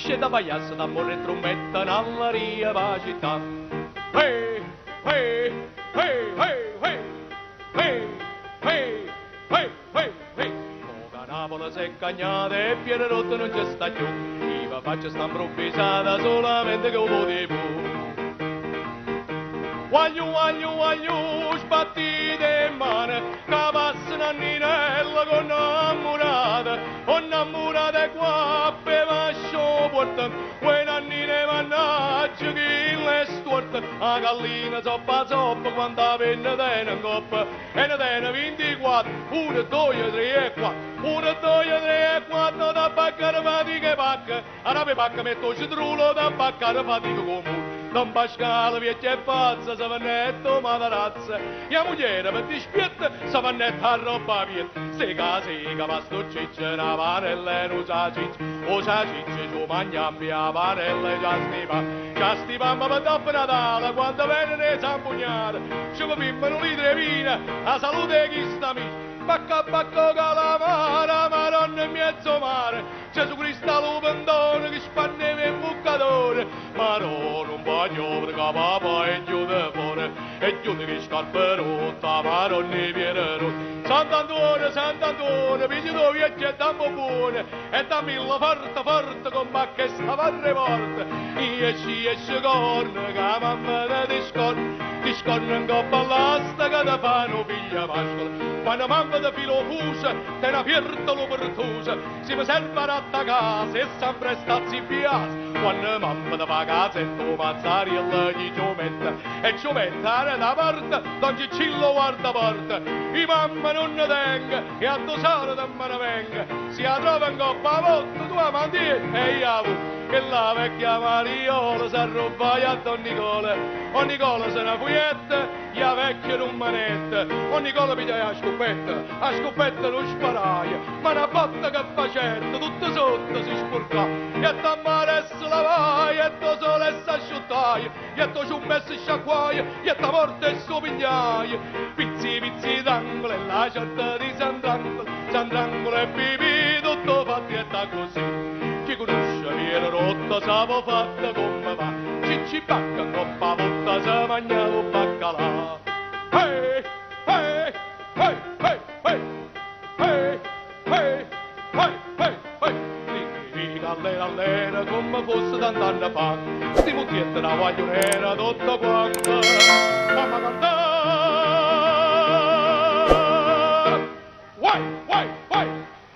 Usce da pagliasso d'amore e trombetta nell'aria va città. Hey, hey, hey, hey, hey, hey, hey, hey, hey, hey. Poca Napoli si è cagnata e piena rotta non c'è sta più. Io faccio sta improvvisata solamente che un po' di più. Guagliù, sbattite in mano, che passa Nanninella con innamorata qua, beva sciopporta, quei Nannine mannaggia chi le storta, la gallina zoppa, quando venne tene in coppa, e ne tene 24, 1, 2, 3 e 4, 1, 2, 3 e 4, da baccare fatica pacca, a pacca metto citrullo, da baccare fatica comune. Non Pascale vecchia e pazza, Savannetto matarazza, mia moglie per dispietta, Savannetta a roba via, se casi che va sto ciccia, una panella e non sa ciccia, o sa ciccia, ci mangiamo via panella e già stivamo per dopo Natale, quando venne San Pugnale, ci beviamo un litro di vino, a salute chi sta amici. Bacca calamara, maronna in mezzo mare, Gesù Cristo l'upendone che spanneva il buccatore, maronna un bagno per papà e chiude fuori, e chiude che scarpe rotta, maronna e viene rotta. Sant'Antuone, figlio vecchio e dammo buone, e dammi la forte, con bacca e stavarre forte, io ci esce corno, che mamma ti scorno in coppa all'asta che ti fanno figlia pascola. Quando mamma da filo fusa, te ne aperta l'opertusa, si mi serve a casa e sempre stazzi piazza. Quando mamma da casa e tu mazzariella gli ciumetta, e ciumetta da parte, non ci cillo guarda porta. I mamma non ne tenga, e a dosare da me ne venga, si la trova in coppa a volte, tu amanti e io che la vecchia Mariola si arrubbaia a Don Nicola. O Nicola se ne fuietta, e la vecchia non manetta. O Nicola piglia la scopetta non sparaia, ma una botta che facetta, tutto sotto si spurca. E t'ammare se la vai, e tu sole si asciuttaia, e tu ci messo sciacquaia, e ta morte e suo pignaia. Pizzi d'angolo e la certa di Sant'Angolo e pipì, tutto fatti e ta così. Chi conosce viene rotta, sa fatta come va, ci bacca coppa volta, se mangia un baccalà. Hey, hey, hey, hey, hey, hey, hey, hey, hey, hey. Allena come fosse tant'anni fa, sti mutietti la voglio nera tutta quanta.